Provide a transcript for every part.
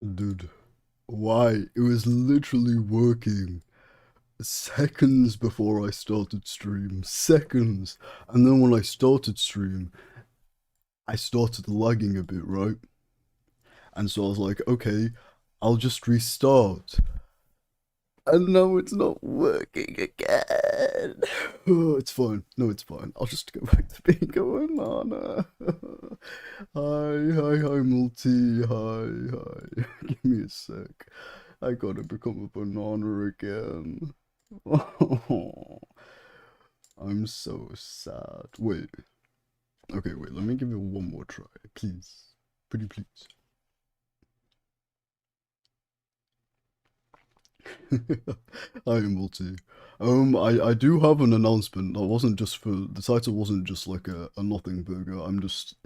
Dude, why? It was literally working seconds before I started stream. Seconds. And then when I started stream, I started lagging a bit, right? And so I was like, okay, I'll just restart. And now it's not working again. Oh, it's fine. No, it's fine. I'll just go back to being a banana. Hi, Multi. Hi. Give me a sec. I gotta become a banana again. Oh, I'm so sad. Wait. Okay, wait. Let me give it one more try, please. Pretty please. I am Multi. I do have an announcement. That wasn't just for the title. Wasn't just like a nothing burger. I'm just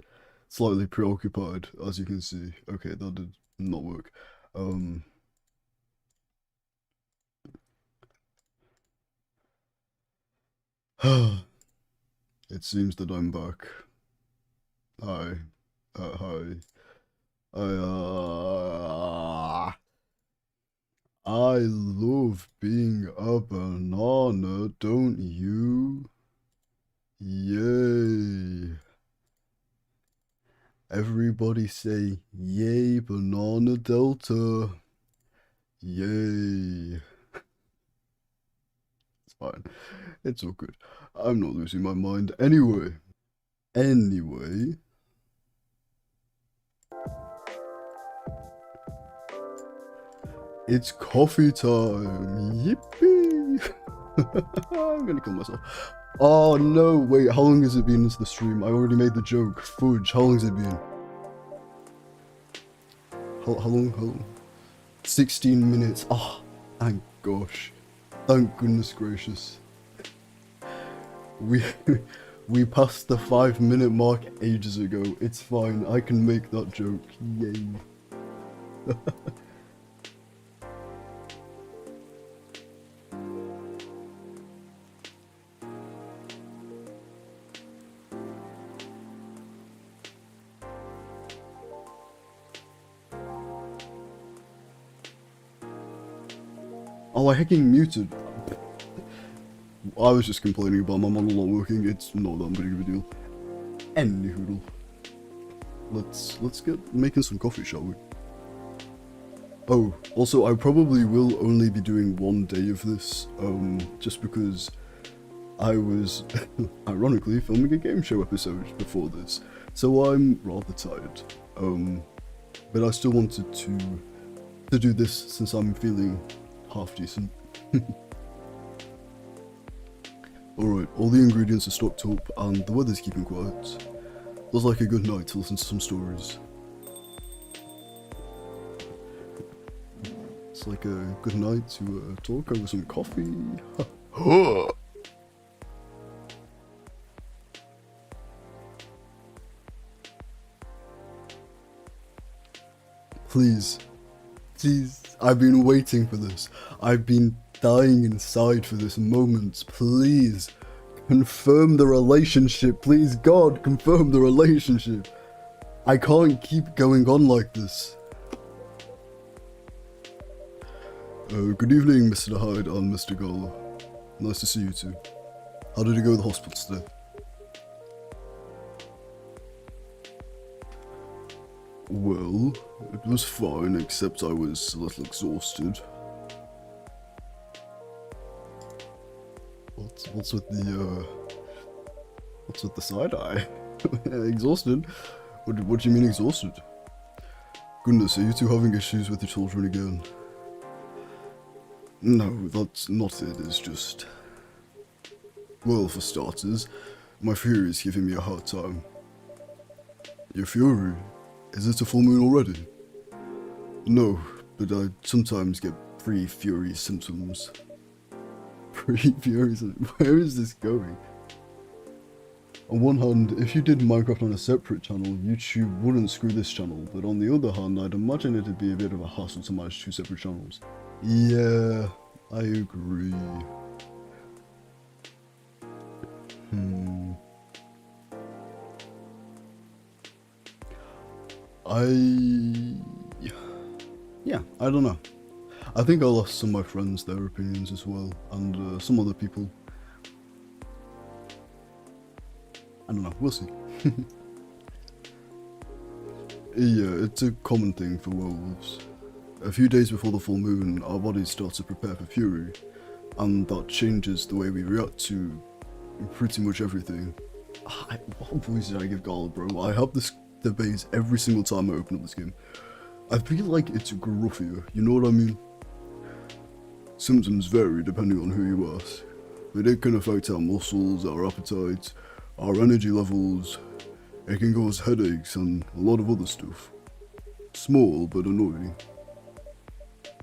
slightly preoccupied, as you can see. Okay, that did not work. Um, it seems that I'm back. Hi, hi. I love being a banana, don't you? Yay. Everybody say, yay, Banana Delta. Yay. It's fine. It's all good. I'm not losing my mind anyway, it's coffee time. Yippee. I'm gonna kill myself. Oh no, wait, how long has it been into the stream? I already made the joke. Fudge, how long has it been? How long? How long? 16 minutes. Ah, oh, thank gosh. Thank goodness gracious. We we passed the 5 minute mark ages ago. It's fine. I can make that joke. Yay. Oh, I hacking muted. I was just complaining about my monologue working. It's not that big of a deal. Anyhoodle. Let's get making some coffee, shall we? Oh, also, I probably will only be doing one day of this, just because I was, ironically, filming a game show episode before this, so I'm rather tired. But I still wanted to do this since I'm feeling half decent. Alright, all the ingredients are stocked up, and the weather's keeping quiet. Feels like a good night to listen to some stories. It's like a good night to talk over some coffee. Please, please, I've been waiting for this. I've been dying inside for this moment. Please, confirm the relationship. Please, God, confirm the relationship. I can't keep going on like this. Good evening, Mr. Hyde and Mr. Gala. Nice to see you two. How did it go at the hospital today? Well, it was fine, except I was a little exhausted. What's with the side eye? Exhausted? What do you mean exhausted? Goodness, are you two having issues with your children again? No, that's not it, it's just... Well, for starters, my Fury is giving me a hard time. Your Fury? Is it a full moon already? No, but I sometimes get pre-Fury symptoms. Pre-Fury symptoms? Where is this going? On one hand, if you did Minecraft on a separate channel, YouTube wouldn't screw this channel, but on the other hand, I'd imagine it'd be a bit of a hassle to manage two separate channels. Yeah, I agree. yeah, I don't know. I think I'll ask some of my friends their opinions as well, and some other people. I don't know, we'll see. Yeah, it's a common thing for werewolves. A few days before the full moon, our bodies start to prepare for fury, and that changes the way we react to pretty much everything. What voice did I give Gala, bro? I have this debate every single time I open up this game. I feel like it's gruffier, you know what I mean? Symptoms vary depending on who you ask, but it can affect our muscles, our appetite, our energy levels. It can cause headaches and a lot of other stuff. Small but annoying.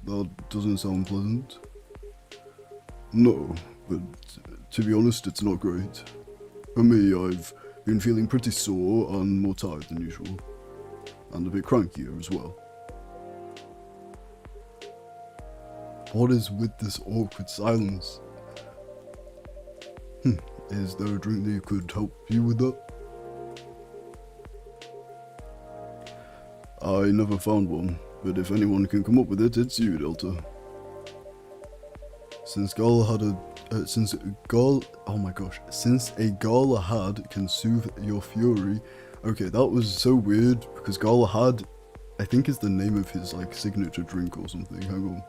That doesn't sound pleasant. No, but to be honest, it's not great. For me, I've been feeling pretty sore and more tired than usual, and a bit crankier as well. What is with this awkward silence? Is there a drink that could help you with that? I never found one, but if anyone can come up with it, it's you, Delta. Since a Galahad can soothe your fury. Okay, that was so weird because Galahad, I think, is the name of his like signature drink or something. Hang on.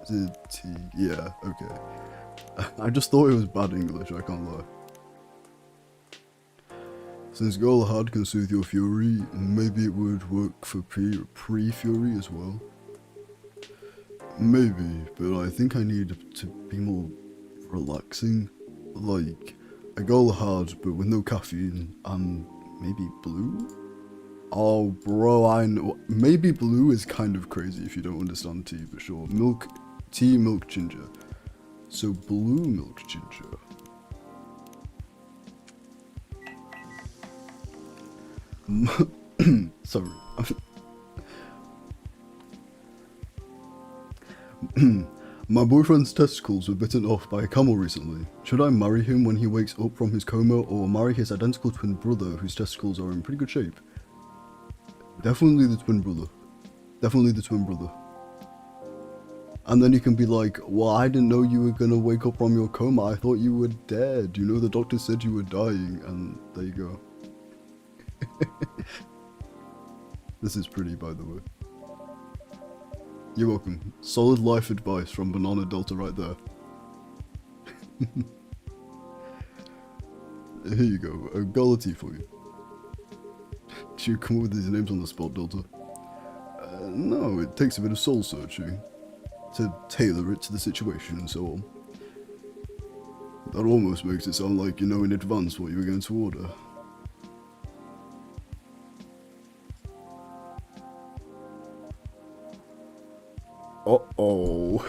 Is it tea? Yeah, okay. I just thought it was bad English, I can't lie. Since Galahad can soothe your fury, maybe it would work for pre-fury as well. Maybe, but I think I need to be more relaxing. Like a Galahad, but with no caffeine, and maybe blue? Oh, bro, I know. Maybe blue is kind of crazy if you don't understand tea, but sure. Tea, milk, ginger. So blue milk ginger. Sorry. My boyfriend's testicles were bitten off by a camel recently. Should I marry him when he wakes up from his coma, or marry his identical twin brother whose testicles are in pretty good shape? Definitely the twin brother. Definitely the twin brother. And then you can be like, well, I didn't know you were gonna wake up from your coma. I thought you were dead. You know, the doctor said you were dying, and there you go. This is pretty, by the way. You're welcome. Solid life advice from Banana Delta right there. Here you go, a gala tea for you. Do you come up with these names on the spot, Delta? No, it takes a bit of soul searching to tailor it to the situation and so on. That almost makes it sound like you know in advance what you were going to order. Uh-oh.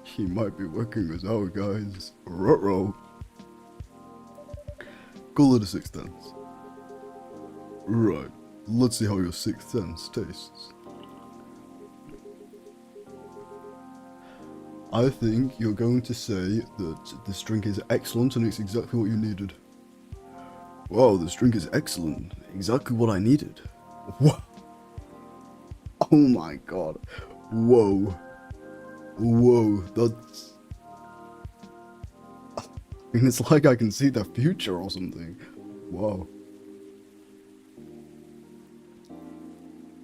He might be working us out, guys. Ruh-roh. Call it a sixth sense. Right, let's see how your sixth sense tastes. I think you're going to say that this drink is excellent and it's exactly what you needed. Wow, this drink is excellent. Exactly what I needed. What? Oh my god. Whoa. Whoa, that's... I mean, it's like I can see the future or something. Wow.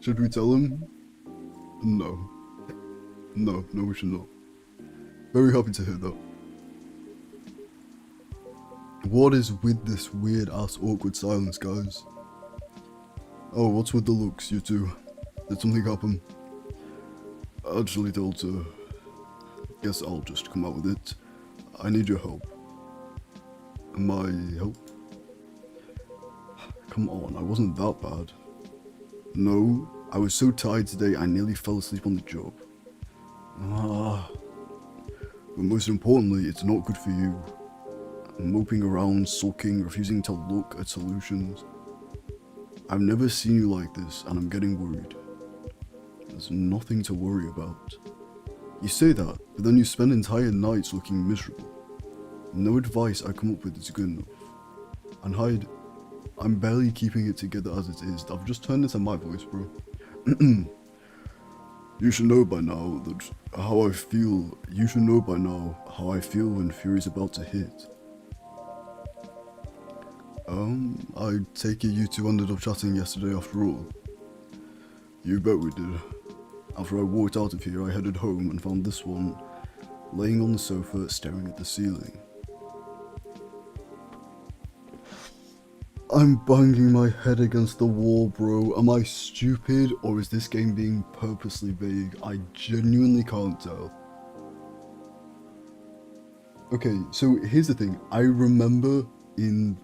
Should we tell him? No. No, we should not. Very happy to hear that. What is with this weird ass awkward silence, guys? Oh, what's with the looks, you two? Did something happen? Actually, Delta, guess I'll just come out with it. I need your help. My help? Come on, I wasn't that bad. No, I was so tired today I nearly fell asleep on the job. But most importantly, it's not good for you. Moping around, sulking, refusing to look at solutions. I've never seen you like this, and I'm getting worried. There's nothing to worry about. You say that, but then you spend entire nights looking miserable. No advice I come up with is good enough. And hide. I'm barely keeping it together as it is. I've just turned into my voice, bro. You should know by now that how I feel. You should know by now how I feel when Fury's about to hit. I take it you two ended up chatting yesterday after all. You bet we did. After I walked out of here, I headed home and found this one laying on the sofa staring at the ceiling. I'm banging my head against the wall, bro. Am I stupid or is this game being purposely vague? I genuinely can't tell. Okay, so here's the thing. I remember in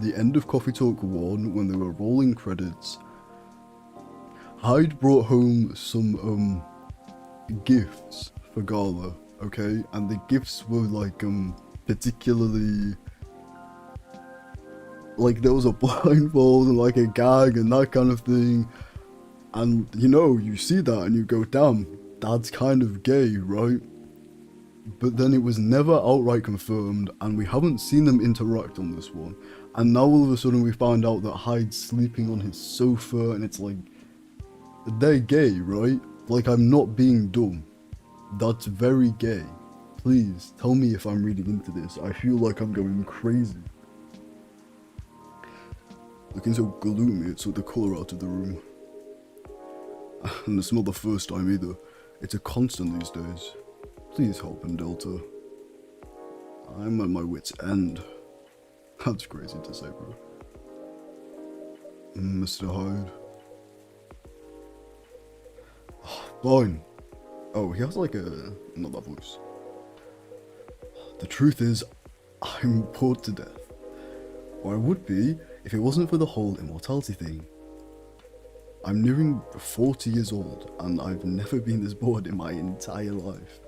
the end of Coffee Talk 1 when they were rolling credits, Hyde brought home some gifts for Gala, okay? And the gifts were like particularly, like there was a blindfold and like a gag and that kind of thing. And you know, you see that and you go, damn, that's kind of gay, right? But then it was never outright confirmed and we haven't seen them interact on this one. And now all of a sudden we find out that Hyde's sleeping on his sofa and it's like, they're gay, right? Like, I'm not being dumb. That's very gay. Please, tell me if I'm reading into this. I feel like I'm going crazy. Looking so gloomy, it took the colour out of the room. And it's not the first time either. It's a constant these days. Please help in Delta. I'm at my wit's end. That's crazy to say, bro. Mr. Hyde. Fine. Oh, he has like not that voice. The truth is, I'm bored to death. Or I would be if it wasn't for the whole immortality thing. I'm nearing 40 years old and I've never been this bored in my entire life.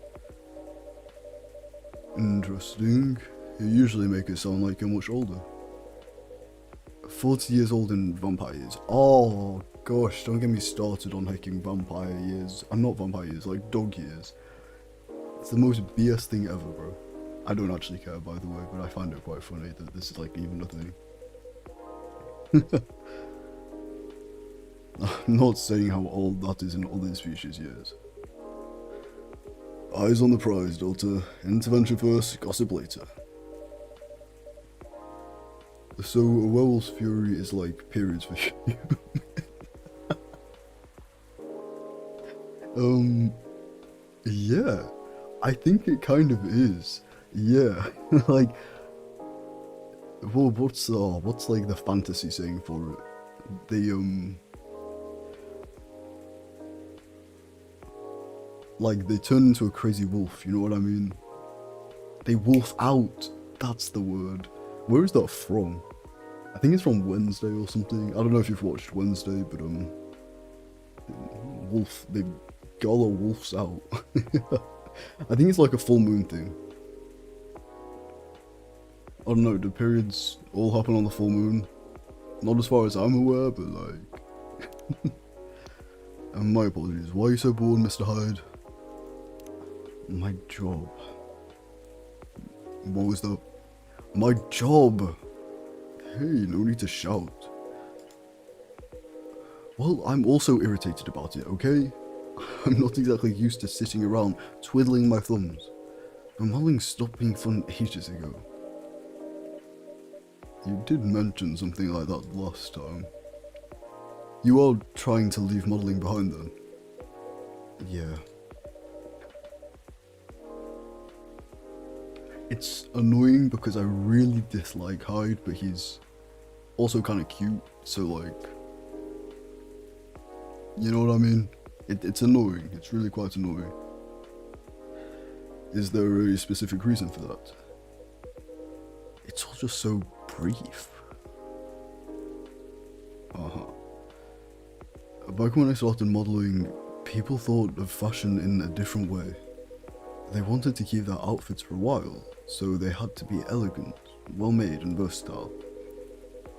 Interesting. You usually make it sound like you're much older. 40 years old in vampire years. Oh gosh, don't get me started on hiking vampire years. I'm not vampire years, like dog years. It's the most BS thing ever, bro. I don't actually care, by the way, but I find it quite funny that this is like even a thing. I'm not saying how old that is in other species years. Eyes on the prize, Delta. Intervention first, gossip later. So, a werewolf's fury is like periods for you. Yeah. I think it kind of is. Yeah. Like, well, what's like the fantasy saying for it? Like, they turn into a crazy wolf, you know what I mean? They wolf out. That's the word. Where is that from? I think it's from Wednesday or something. I don't know if you've watched Wednesday, but the Gala wolfs out. I think it's like a full moon thing. I don't know, do periods all happen on the full moon? Not as far as I'm aware, but like... And my apologies, why are you so bored, Mr. Hyde? My job. What was that? My job! Hey, no need to shout. Well, I'm also irritated about it, okay? I'm not exactly used to sitting around twiddling my thumbs. Modeling stopped being fun ages ago. You did mention something like that last time. You are trying to leave modeling behind then? Yeah. It's annoying because I really dislike Hyde, but he's also kind of cute, so like, you know what I mean? It's annoying, it's really quite annoying. Is there a specific reason for that? It's all just so brief. Back when I started modeling, people thought of fashion in a different way. They wanted to keep their outfits for a while, so they had to be elegant, well-made and versatile.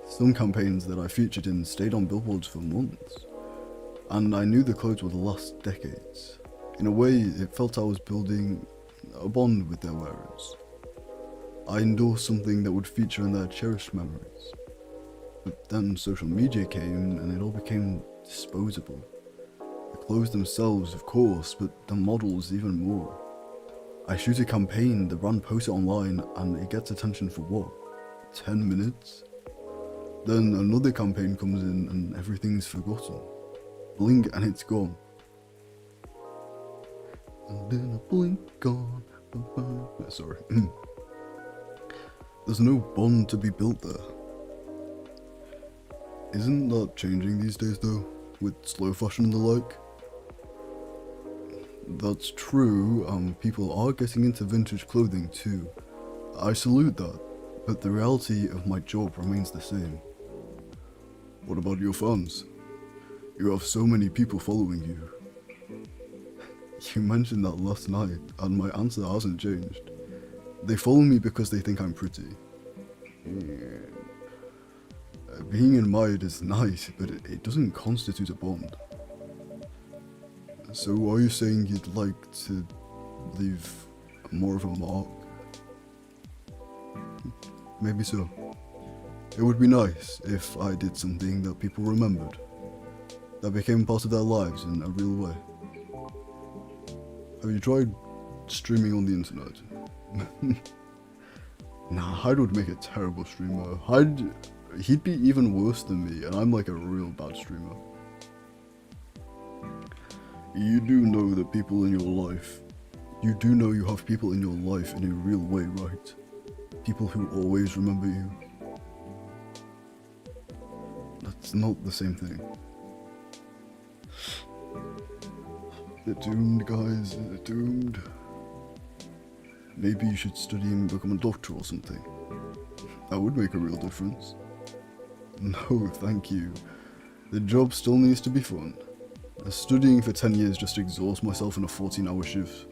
Some campaigns that I featured in stayed on billboards for months, and I knew the clothes would last decades. In a way, it felt I was building a bond with their wearers. I endorsed something that would feature in their cherished memories. But then social media came and it all became disposable. The clothes themselves, of course, but the models even more. I shoot a campaign, the brand posts it online, and it gets attention for what? 10 minutes? Then another campaign comes in and everything's forgotten. Blink and it's gone. And then a blink gone. Sorry. There's no bond to be built there. Isn't that changing these days though? With slow fashion and the like? That's true, people are getting into vintage clothing too. I salute that, but the reality of my job remains the same. What about your fans? You have so many people following you. You mentioned that last night, and my answer hasn't changed. They follow me because they think I'm pretty. Being admired is nice, but it doesn't constitute a bond. So are you saying you'd like to leave more of a mark? Maybe so. It would be nice if I did something that people remembered, that became part of their lives in a real way. Have you tried streaming on the internet? Nah, Hyde would make a terrible streamer. He'd be even worse than me, and I'm like a real bad streamer. You do know that people in your life, you do know you have people in your life in a real way, right? People who always remember you. That's not the same thing. They're doomed, guys, they're doomed. Maybe you should study and become a doctor or something. That would make a real difference. No, thank you. The job still needs to be fun. Studying for 10 years just to exhaust myself in a 14-hour shift.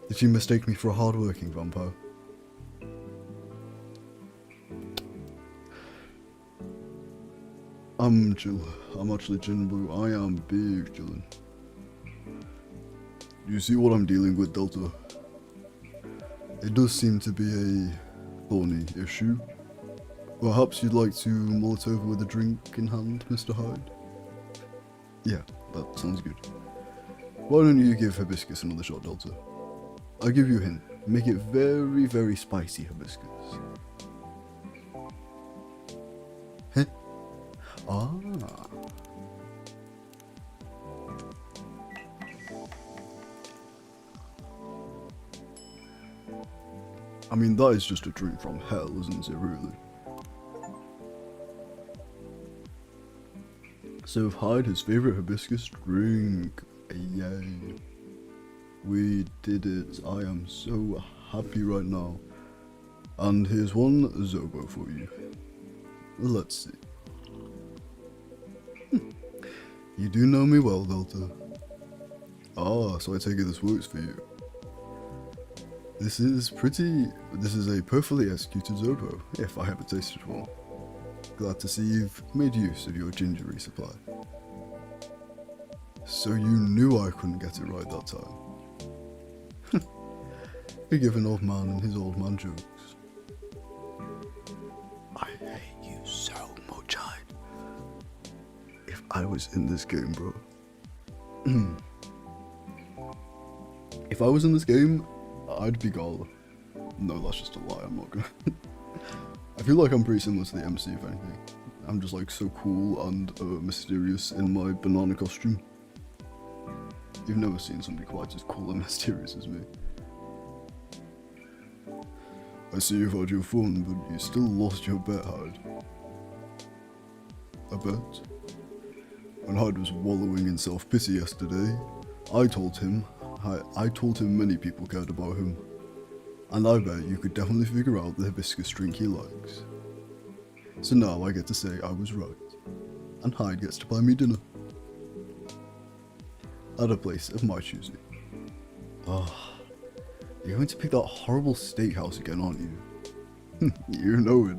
Did you mistake me for a hard-working vampire? I'm chill. I'm actually chillin', bro. I am big chillin'. You see what I'm dealing with, Delta? It does seem to be a thorny issue. Perhaps you'd like to mull it over with a drink in hand, Mr. Hyde? Yeah, that sounds good. Why don't you give hibiscus another shot, Delta? I'll give you a hint. Make it very, very spicy hibiscus. Huh? Ah. I mean, that is just a drink from hell, isn't it, really? So Hyde, his favourite hibiscus drink. Yay. We did it. I am so happy right now. And here's one Zobo for you. Let's see. You do know me well, Delta. Ah, so I take it this works for you. This is a perfectly executed Zobo, if I ever tasted one. Glad to see you've made use of your ginger resupply. So you knew I couldn't get it right that time. Forgive an old man and his old man jokes. I hate you so much, Hyde. If I was in this game, bro. If I was in this game, I'd be Gala. No, that's just a lie, I'm not gonna. I feel like I'm pretty similar to the MC, if anything. I'm just like so cool and mysterious in my banana costume. You've never seen somebody quite as cool and mysterious as me. I see you've had your fun, but you still lost your bet, Hyde. A bet? When Hyde was wallowing in self-pity yesterday, I told him many people cared about him. And I bet you could definitely figure out the hibiscus drink he likes. So now I get to say I was right. And Hyde gets to buy me dinner. At a place of my choosing. Oh, you're going to pick that horrible steakhouse again, aren't you? You know it.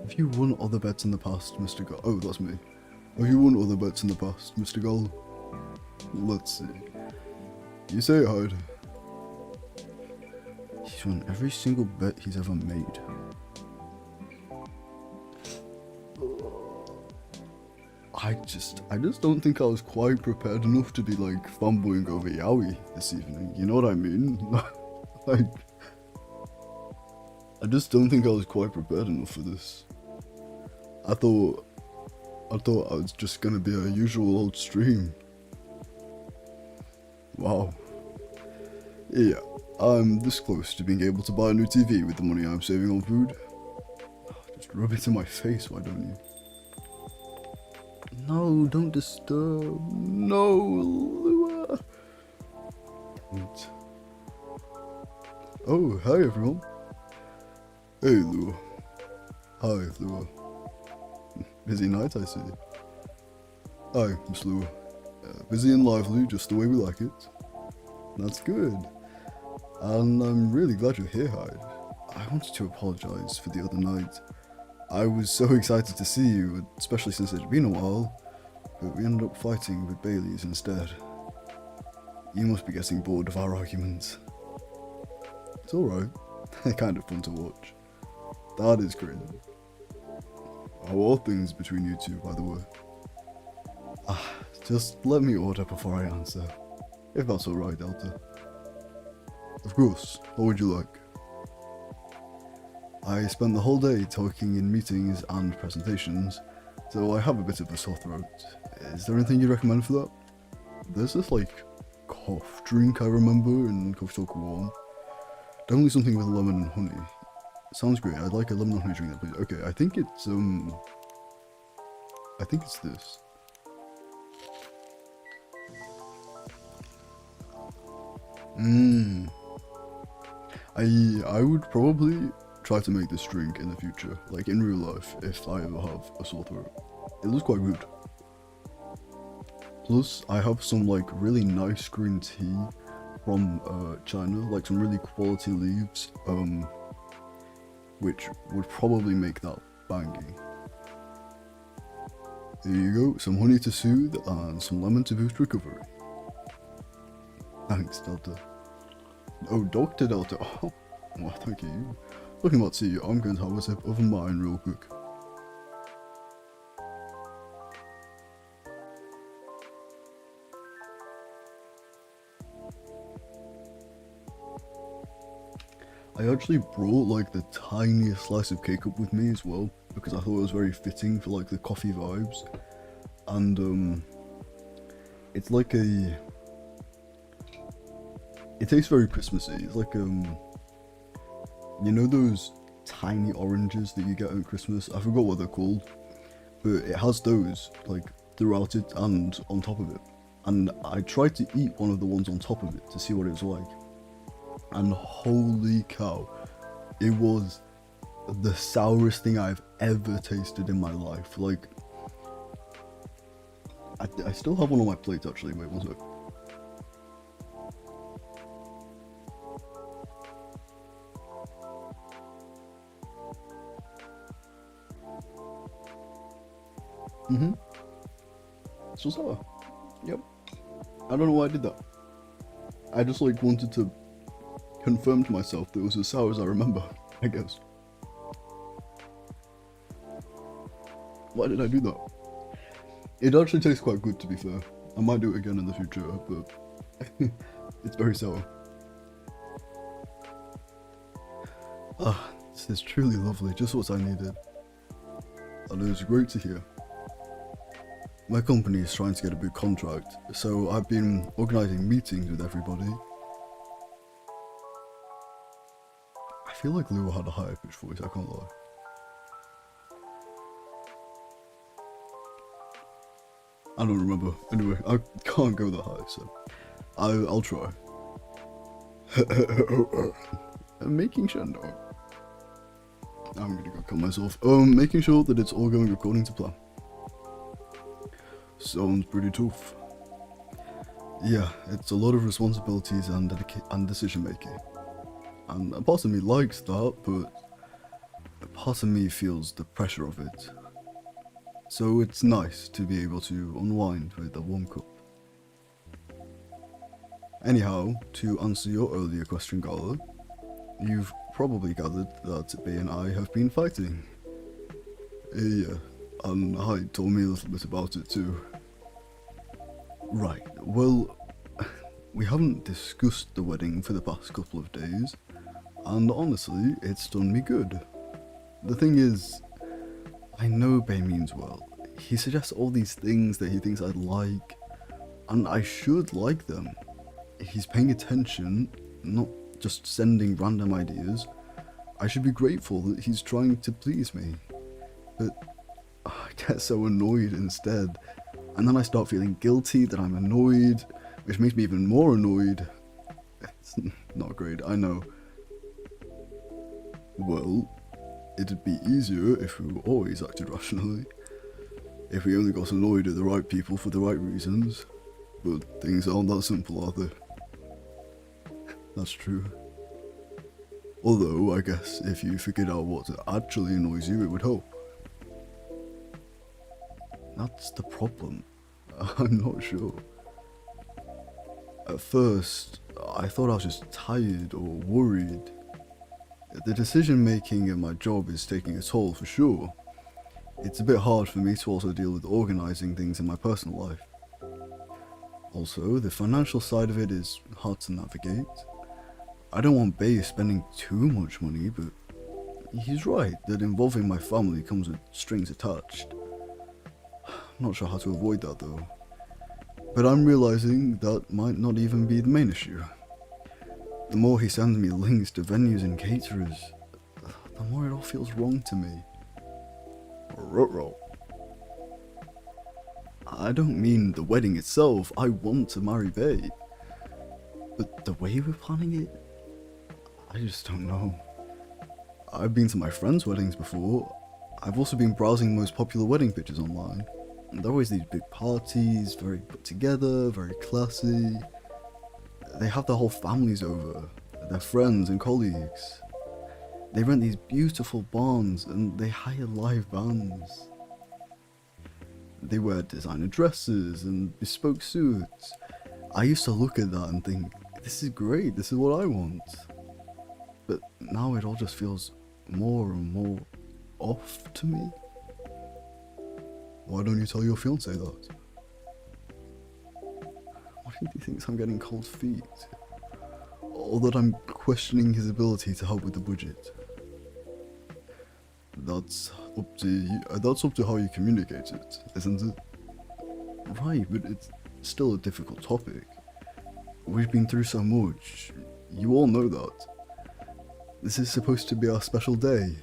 Have you won other bets in the past, Mr. Gull? Oh, that's me. Have you won other bets in the past, Mr. Gull? Let's see. You say it, Hyde. He's won every single bet he's ever made. I just don't think I was quite prepared enough to be like fanboying over Yaoi this evening. You know what I mean? Like, I just don't think I was quite prepared enough for this. I thought I was just gonna be a usual old stream. Wow. Yeah, I'm this close to being able to buy a new TV with the money I'm saving on food. Just rub it in my face, why don't you? No, don't disturb. No, Lua. Wait. Oh, hi everyone. Hey, Lua. Hi, Lua. Busy night, I see. Hi, Miss Lua. Busy and lively, just the way we like it. That's good. And I'm really glad you're here, Hyde. I wanted to apologise for the other night. I was so excited to see you, especially since it had been a while, but we ended up fighting with Bailey's instead. You must be getting bored of our arguments. It's alright. They're kind of fun to watch. That is crazy. How are things between you two, by the way? Just let me order before I answer. If that's alright, Delta. Of course. What would you like? I spent the whole day talking in meetings and presentations, so I have a bit of a sore throat. Is there anything you'd recommend for that? There's this, like, cough drink I remember in Coffee Talk 1. Definitely something with lemon and honey. Sounds great. I'd like a lemon and honey drink, please. Okay, I think it's this. I would probably try to make this drink in the future, like in real life, if I ever have a sore throat. It looks quite good. Plus, I have some like really nice green tea from China, like some really quality leaves, which would probably make that banging. There you go, some honey to soothe and some lemon to boost recovery. Thanks, Delta. Oh, Dr. Delta. Oh, well, thank you. Talking about tea, I'm going to have a sip of mine real quick. I actually brought like the tiniest slice of cake up with me as well, because I thought it was very fitting for like the coffee vibes. And it's like it tastes very Christmassy. It's like you know those tiny oranges that you get at Christmas? I forgot what they're called, but it has those like throughout it and on top of it. And I tried to eat one of the ones on top of it to see what it was like. And holy cow, it was the sourest thing I've ever tasted in my life. Like, I still have one on my plate actually. Wait one sec. So sour. Yep. I don't know why I did that. I just like wanted to confirm to myself that it was as sour as I remember, I guess. Why did I do that? It actually tastes quite good, to be fair. I might do it again in the future, but it's very sour. This is truly lovely, just what I needed. And it was great to hear. My company is trying to get a big contract, so I've been organising meetings with everybody. I feel like Lua had a higher pitched voice, I can't lie. I don't remember. Anyway, I can't go that high, so I'll try. I'm making sure, no. I'm gonna go kill myself. Making sure that it's all going according to plan. Sounds pretty tough. Yeah, it's a lot of responsibilities and decision making. And a part of me likes that, but a part of me feels the pressure of it. So it's nice to be able to unwind with a warm cup. Anyhow, to answer your earlier question, Gala, you've probably gathered that Bay and I have been fighting. Yeah, and Hyde told me a little bit about it too. Right, well, we haven't discussed the wedding for the past couple of days, and honestly, it's done me good. The thing is, I know Bay means well. He suggests all these things that he thinks I'd like, and I should like them. He's paying attention, not just sending random ideas. I should be grateful that he's trying to please me. But I get so annoyed instead, and then I start feeling guilty that I'm annoyed, which makes me even more annoyed. It's not great, I know. Well, it'd be easier if we always acted rationally. If we only got annoyed at the right people for the right reasons. But things aren't that simple, are they? That's true. Although, I guess if you figured out what actually annoys you, it would help. That's the problem. I'm not sure. At first, I thought I was just tired or worried. The decision making in my job is taking a toll for sure. It's a bit hard for me to also deal with organising things in my personal life. Also, the financial side of it is hard to navigate. I don't want Bay spending too much money, but he's right that involving my family comes with strings attached. Not sure how to avoid that though. But I'm realising that might not even be the main issue. The more he sends me links to venues and caterers, the more it all feels wrong to me. Ruh-roh. I don't mean the wedding itself, I want to marry Bay. But the way we're planning it, I just don't know. I've been to my friends' weddings before. I've also been browsing the most popular wedding pictures online. They're always these big parties, very put together, very classy. They have their whole families over, their friends and colleagues. They rent these beautiful barns and they hire live bands. They wear designer dresses and bespoke suits. I used to look at that and think, this is great, this is what I want. But now it all just feels more and more off to me. Why don't you tell your fiancé that? What if he thinks I'm getting cold feet? Or that I'm questioning his ability to help with the budget? That's up to how you communicate it, isn't it? Right, but it's still a difficult topic. We've been through so much. You all know that. This is supposed to be our special day,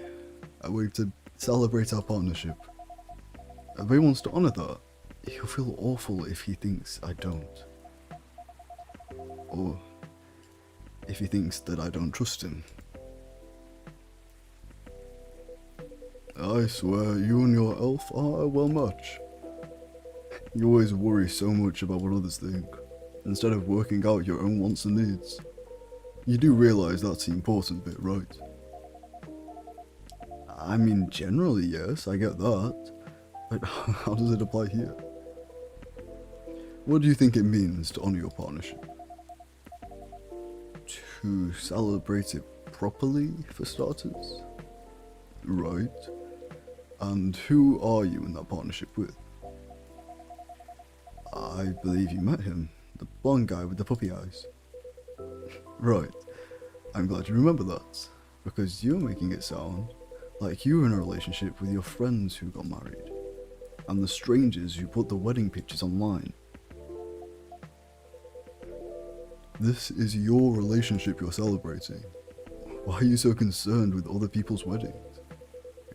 a way to celebrate our partnership. If he wants to honour that, he'll feel awful if he thinks I don't. Or if he thinks that I don't trust him. I swear, you and your elf are a well match. You always worry so much about what others think, instead of working out your own wants and needs. You do realise that's the important bit, right? I mean, generally yes, I get that, but how does it apply here? What do you think it means to honour your partnership? To celebrate it properly, for starters? Right. And who are you in that partnership with? I believe you met him, the blonde guy with the puppy eyes. Right. I'm glad you remember that, because you're making it sound like you were in a relationship with your friends who got married, and the strangers who put the wedding pictures online. This is your relationship you're celebrating. Why are you so concerned with other people's weddings?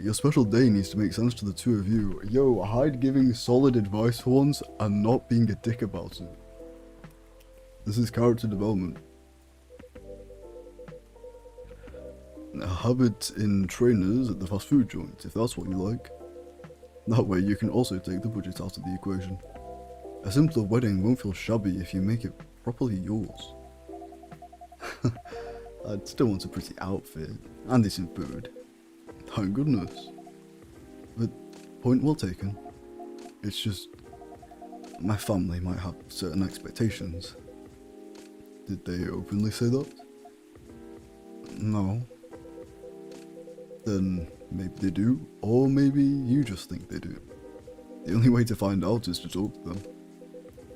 Your special day needs to make sense to the two of you. Yo, Hyde giving solid advice for once and not being a dick about it. This is character development. Have it in trainers at the fast food joint, if that's what you like. That way you can also take the budget out of the equation. A simpler wedding won't feel shabby if you make it properly yours. I'd still want a pretty outfit, and decent food. Thank goodness. But point well taken. It's just, my family might have certain expectations. Did they openly say that? No. Then maybe they do, or maybe you just think they do. The only way to find out is to talk to them.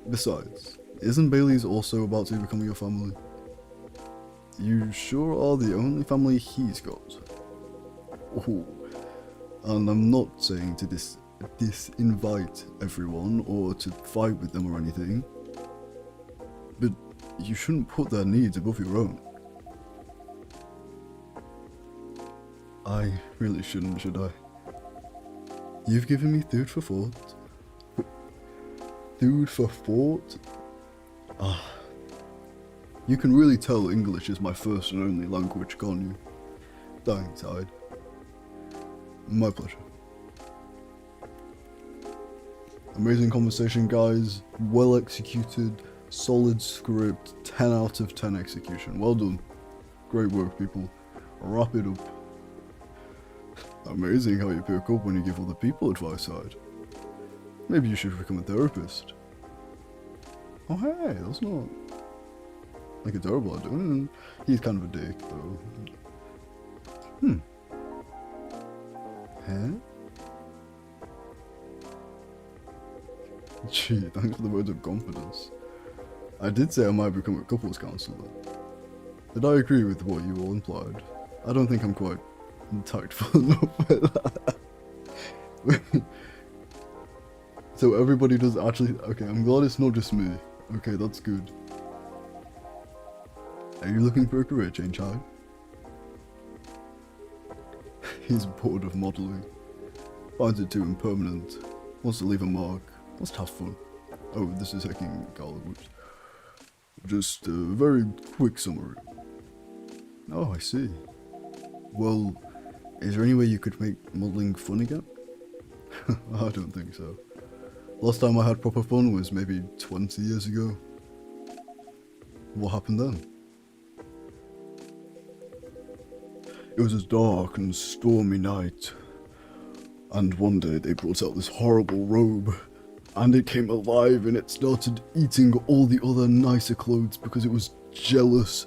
Besides, isn't Bailey's also about to become your family? You sure are the only family he's got. Oh, and I'm not saying to disinvite everyone or to fight with them or anything, but you shouldn't put their needs above your own. I really shouldn't, should I? You've given me food for thought. Food for thought? Ah. You can really tell English is my first and only language, can't you? Dying tired. My pleasure. Amazing conversation, guys. Well executed. Solid script. 10 out of 10 execution. Well done. Great work, people. Wrap it up. Amazing how you pick up when you give other people advice, Side. Maybe you should become a therapist. Oh hey, that's not like a terrible idea. He's kind of a dick, though. Huh? Gee, thanks for the words of confidence. I did say I might become a couples counsellor. Did I agree with what you all implied? I don't think I'm quite tactful enough for that. So everybody does actually... Okay, I'm glad it's not just me. Okay, that's good. Are you looking for a career change, Hyde? He's bored of modelling. Finds it too impermanent. Wants to leave a mark. Wants to have fun. Oh, this is hacking Garland. Just a very quick summary. Oh, I see. Well, is there any way you could make modelling fun again? I don't think so. Last time I had proper fun was maybe 20 years ago. What happened then? It was a dark and stormy night, and one day they brought out this horrible robe, and it came alive and it started eating all the other nicer clothes because it was jealous,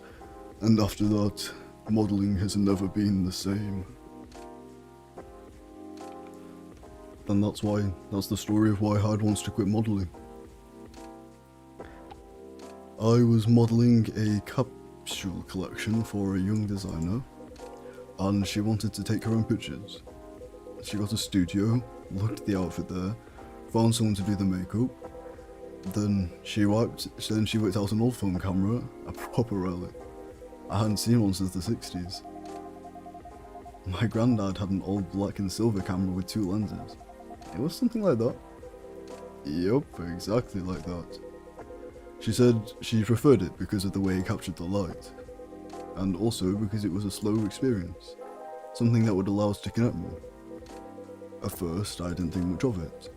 and after that, modelling has never been the same. And that's the story of why Hyde wants to quit modelling. I was modelling a capsule collection for a young designer, and she wanted to take her own pictures. She got a studio, looked at the outfit there, found someone to do the makeup, then she whipped out an old film camera, a proper relic. I hadn't seen one since the 60s. My granddad had an old black and silver camera with 2 lenses. It was something like that. Yup, exactly like that. She said she preferred it because of the way it captured the light, and also because it was a slow experience, something that would allow us to connect more. At first, I didn't think much of it.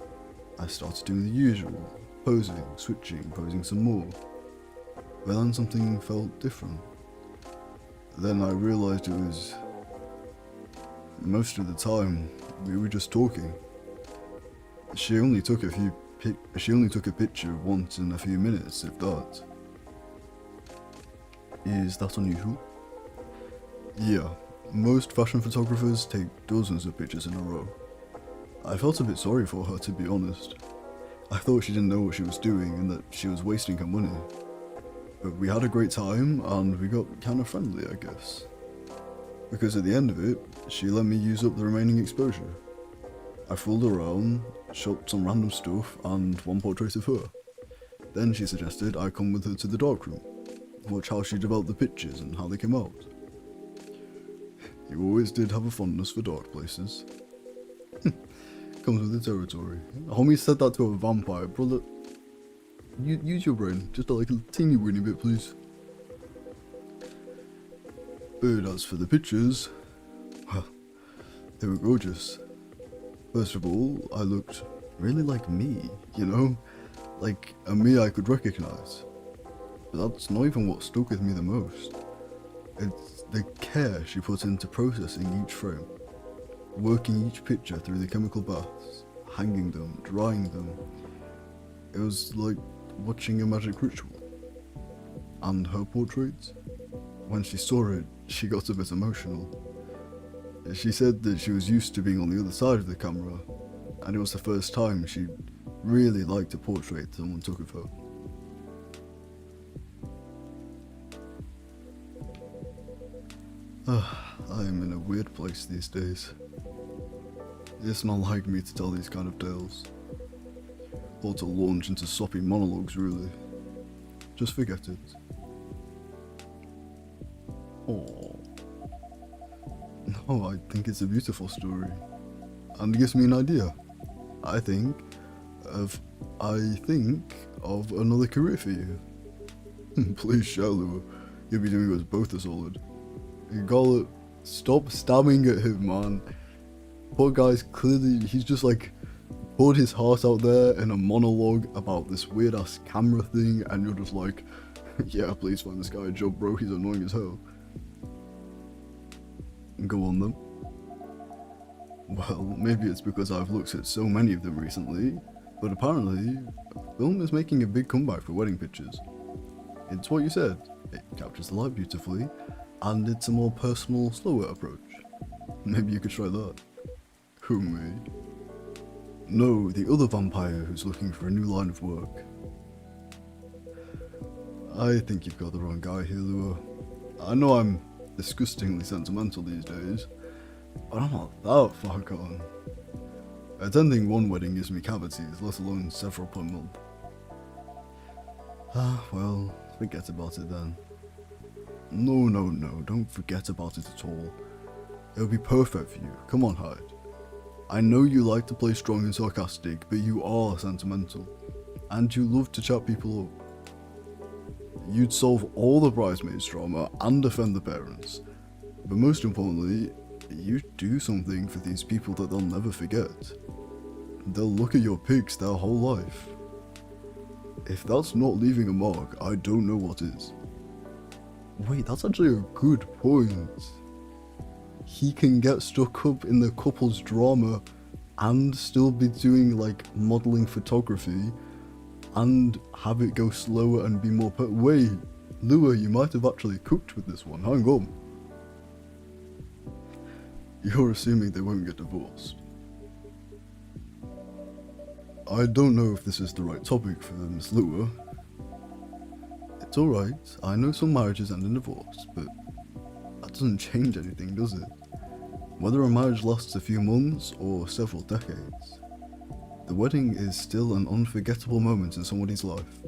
I started doing the usual, posing, switching, posing some more. But then something felt different. Then I realised it was... most of the time, we were just talking. She only took a picture once in a few minutes, if that. Is that unusual? Yeah, most fashion photographers take dozens of pictures in a row. I felt a bit sorry for her, to be honest. I thought she didn't know what she was doing and that she was wasting her money. But we had a great time and we got kind of friendly, I guess. Because at the end of it, she let me use up the remaining exposure. I fooled around, shot some random stuff and one portrait of her. Then she suggested I come with her to the darkroom, watch how she developed the pictures and how they came out. You always did have a fondness for dark places. Comes with the territory. Homie said that to a vampire, brother. Use your brain, just like a teeny weeny bit, please. But as for the pictures, well, they were gorgeous. First of all, I looked really like me, you know? Like a me I could recognize. But that's not even what stuck with me the most. It's the care she put into processing each frame, working each picture through the chemical baths, hanging them, drying them. It was like watching a magic ritual. And her portrait, when she saw it, she got a bit emotional. She said that she was used to being on the other side of the camera, and it was the first time she really liked a portrait someone took of her. I am in a weird place these days. It's not like me to tell these kind of tales, or to launch into soppy monologues really. Just forget it. Oh, no, I think it's a beautiful story, and it gives me an idea. I think of another career for you. Please share, Lua. You'll be doing us both a solid. You gotta stop stabbing at him, man. Poor guy's clearly, he's just like poured his heart out there in a monologue about this weird ass camera thing, and you're just like, yeah, please find this guy a job, bro, he's annoying as hell. Go on then. Well, maybe it's because I've looked at so many of them recently, but apparently, film is making a big comeback for wedding pictures. It's what you said, it captures the light beautifully, and it's a more personal, slower approach. Maybe you could try that. Who, me? No, the other vampire who's looking for a new line of work. I think you've got the wrong guy here, Lua. I know I'm disgustingly sentimental these days, but I'm not that far gone. Attending one wedding gives me cavities, let alone several per month. Well, forget about it then. No, don't forget about it at all. It'll be perfect for you, come on, Hyde. I know you like to play strong and sarcastic, but you are sentimental, and you love to chat people up. You'd solve all the bridesmaids drama and defend the parents, but most importantly, you'd do something for these people that they'll never forget. They'll look at your pics their whole life. If that's not leaving a mark, I don't know what is. Wait, that's actually a good point. He can get stuck up in the couple's drama and still be doing like modeling photography and have it go slower and be more wait, Lua, you might have actually cooked with this one, hang on. You're assuming they won't get divorced. I don't know if this is the right topic for Miss Lua. It's alright, I know some marriages end in divorce, but that doesn't change anything, does it? Whether a marriage lasts a few months or several decades, the wedding is still an unforgettable moment in somebody's life.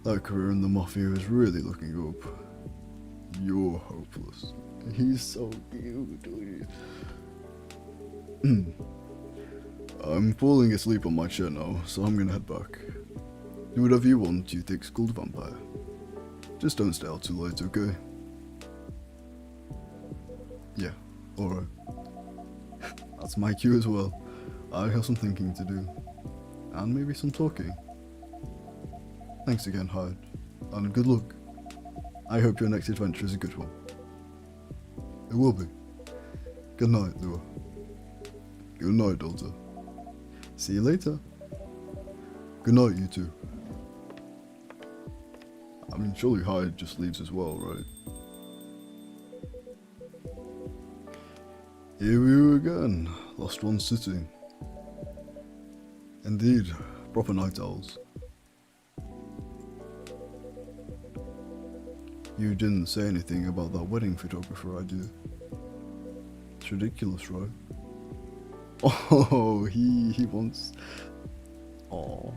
That career in the mafia is really looking up. You're hopeless. He's so cute. I'm falling asleep on my chair now, so I'm gonna head back. Do whatever you want, you thick-skulled vampire. Just don't stay out too late, okay? Yeah, alright. That's my cue as well. I have some thinking to do. And maybe some talking. Thanks again, Hyde. And good luck. I hope your next adventure is a good one. It will be. Good night, Lua. Good night, daughter. See you later. Good night, you two. I mean, surely Hyde just leaves as well, right? Here we are again, lost one sitting. Indeed, proper night owls. You didn't say anything about that wedding photographer idea. It's ridiculous, right? Oh, he wants... Oh.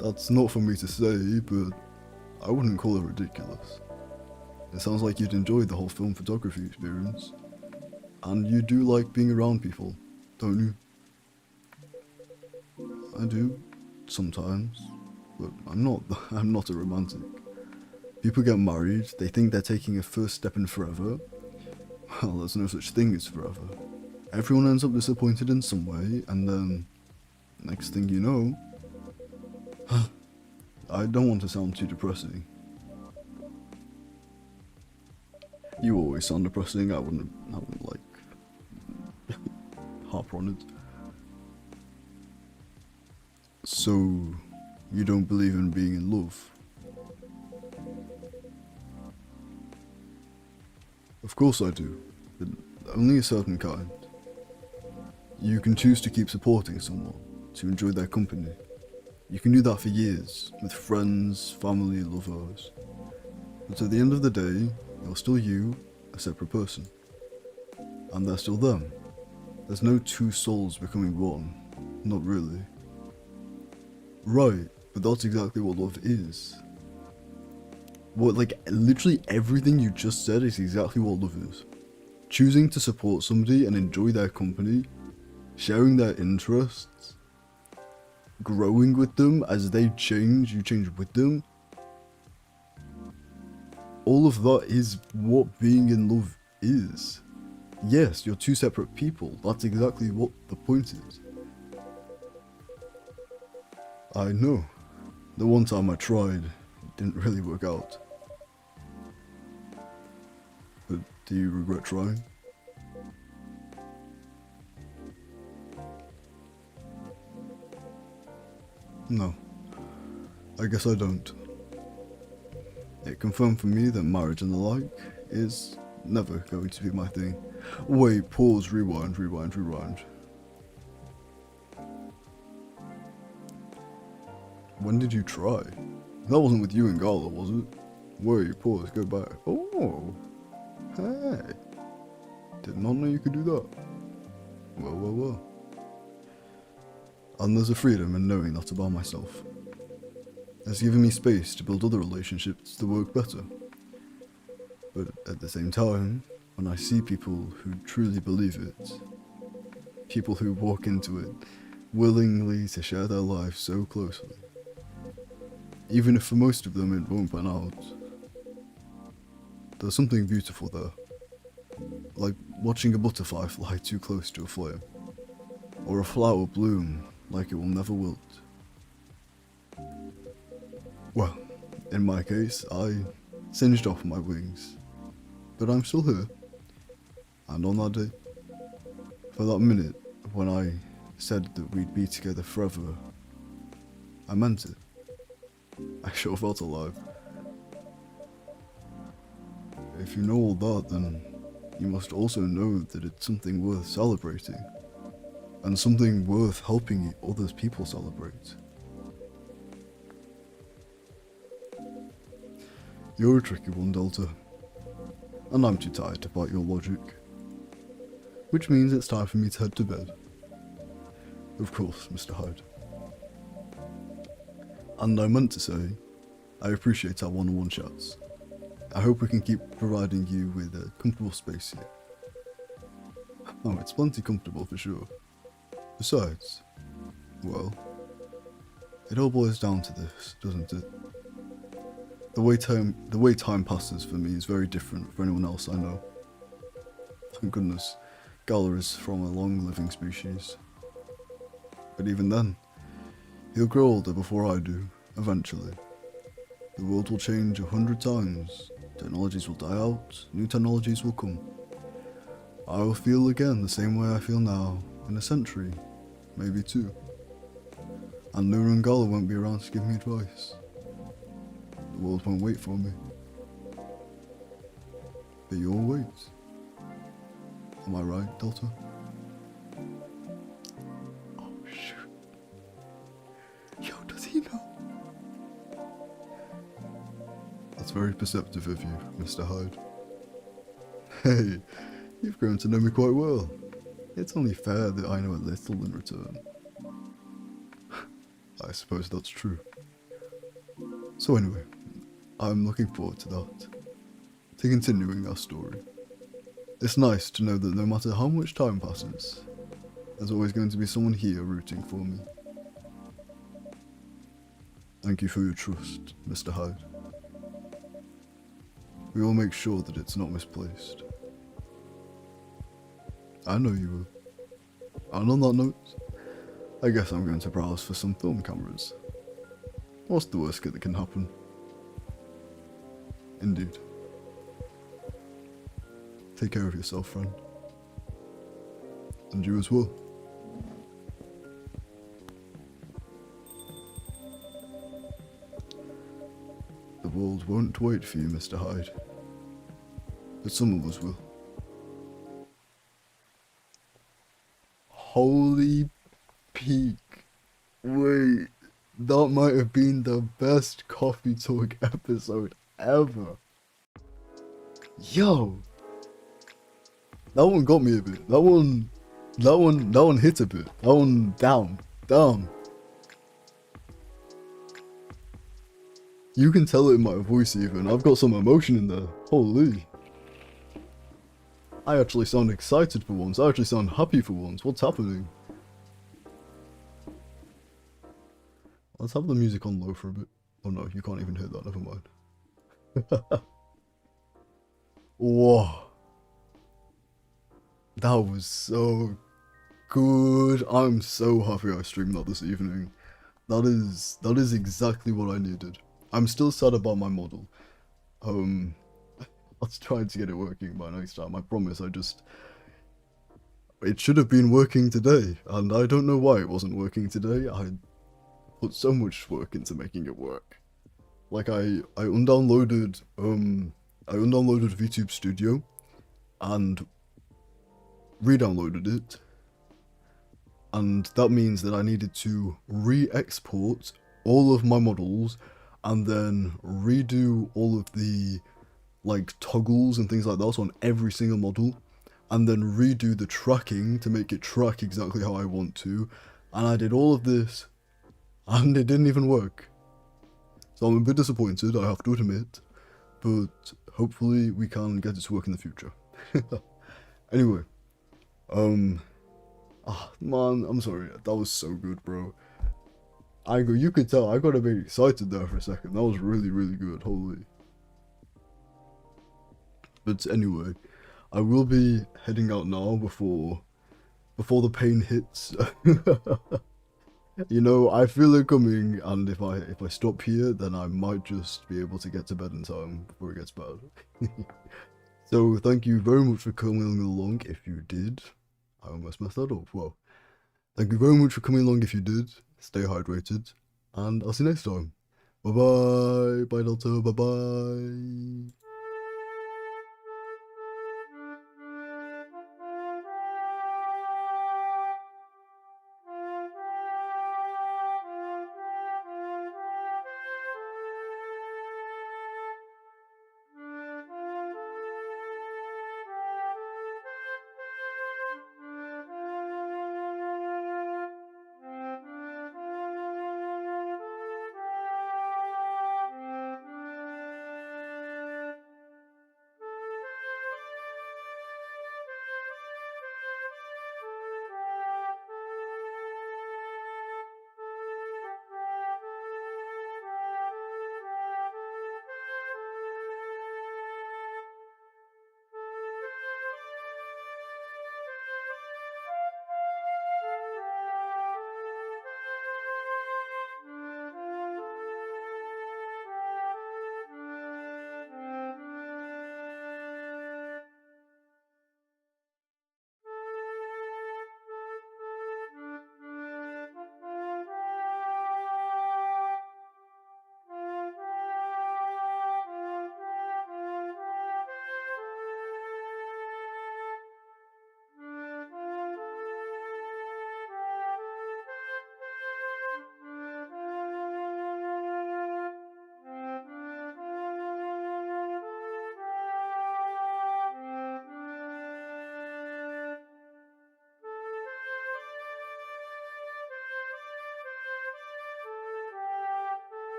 That's not for me to say, but I wouldn't call it ridiculous. It sounds like you'd enjoyed the whole film photography experience. And you do like being around people, don't you? I do, sometimes, but I'm not a romantic. People get married, they think they're taking a first step in forever. Well, there's no such thing as forever. Everyone ends up disappointed in some way, and then, next thing you know... I don't want to sound too depressing. You always sound depressing, I wouldn't like, harp on it. So, you don't believe in being in love? Of course I do. only a certain kind. You can choose to keep supporting someone, to enjoy their company. You can do that for years, with friends, family, lovers. But at the end of the day, you're still you, a separate person. And they're still them. There's no two souls becoming one. Not really. Right, but that's exactly what love is. What, like, literally everything you just said is exactly what love is. Choosing to support somebody and enjoy their company, sharing their interests, growing with them as they change, you change with them. All of that is what being in love is. Yes, you're two separate people. That's exactly what the point is. I know. The one time I tried, it didn't really work out. But do you regret trying? No. I guess I don't. It confirmed for me that marriage and the like is never going to be my thing. Wait, pause, rewind. When did you try? That wasn't with you and Gala, was it? Wait, pause, go back. Oh, hey. Did not know you could do that. Well. And there's a freedom in knowing that about myself. It's given me space to build other relationships that work better. But at the same time, when I see people who truly believe it, people who walk into it willingly to share their lives so closely, even if for most of them it won't pan out, there's something beautiful there. Like watching a butterfly fly too close to a flame, or a flower bloom like it will never wilt. Well, in my case, I singed off my wings, but I'm still here. And on that day, for that minute when I said that we'd be together forever, I meant it. I sure felt alive. If you know all that, then you must also know that it's something worth celebrating, and something worth helping others people celebrate. You're a tricky one, Delta, and I'm too tired to bite your logic. Which means it's time for me to head to bed. Of course, Mr. Hyde. And I meant to say, I appreciate our one-on-one chats. I hope we can keep providing you with a comfortable space here. Oh, it's plenty comfortable for sure. Besides, well, it all boils down to this, doesn't it? The way time passes for me is very different for anyone else I know. Thank goodness, Gala is from a long-living species. But even then, he'll grow older before I do, eventually. The world will change 100 times, technologies will die out, new technologies will come. I will feel again the same way I feel now, in a century, maybe two. And Noor and Gala won't be around to give me advice. The world won't wait for me. But you'll wait. Am I right, Delta? Oh shoot. Yo, does he know? That's very perceptive of you, Mr. Hyde. Hey, you've grown to know me quite well. It's only fair that I know a little in return. I suppose that's true. So anyway, I'm looking forward to that. To continuing our story. It's nice to know that no matter how much time passes, there's always going to be someone here rooting for me. Thank you for your trust, Mr. Hyde. We will make sure that it's not misplaced. I know you will. And on that note, I guess I'm going to browse for some film cameras. What's the worst that can happen? Indeed. Take care of yourself, friend. And you as well. The world won't wait for you, Mr. Hyde. But some of us will. Holy peak. Wait, that might have been the best coffee talk episode ever. Yo, that one got me a bit. That one hit a bit. That one down. You can tell it in my voice even. I've got some emotion in there. Holy. I actually sound excited for once. I actually sound happy for once. What's happening? Let's have the music on low for a bit. Oh no, you can't even hear that. Never mind. Whoa. That was so good. I'm so happy I streamed that this evening. That is exactly what I needed. I'm still sad about my model. I'll try to get it working by next time. I promise. It should have been working today, and I don't know why it wasn't working today. I put so much work into making it work. Like I undownloaded VTube Studio and re-downloaded it, and that means that I needed to re-export all of my models and then redo all of the like toggles and things like that on every single model, and then redo the tracking to make it track exactly how I want to, and I did all of this and it didn't even work. So I'm a bit disappointed, I have to admit, but hopefully we can get it to work in the future. Anyway, man, I'm sorry, that was so good, bro. You could tell I got a bit excited there for a second. That was really, really good, holy. But anyway, I will be heading out now before the pain hits. You know, I feel it coming, and if I stop here, then I might just be able to get to bed in time before it gets bad. So thank you very much for coming along if you did. I almost messed that up. Well, thank you very much for coming along if you did. Stay hydrated, and I'll see you next time. Bye bye. Bye Delta. Bye bye.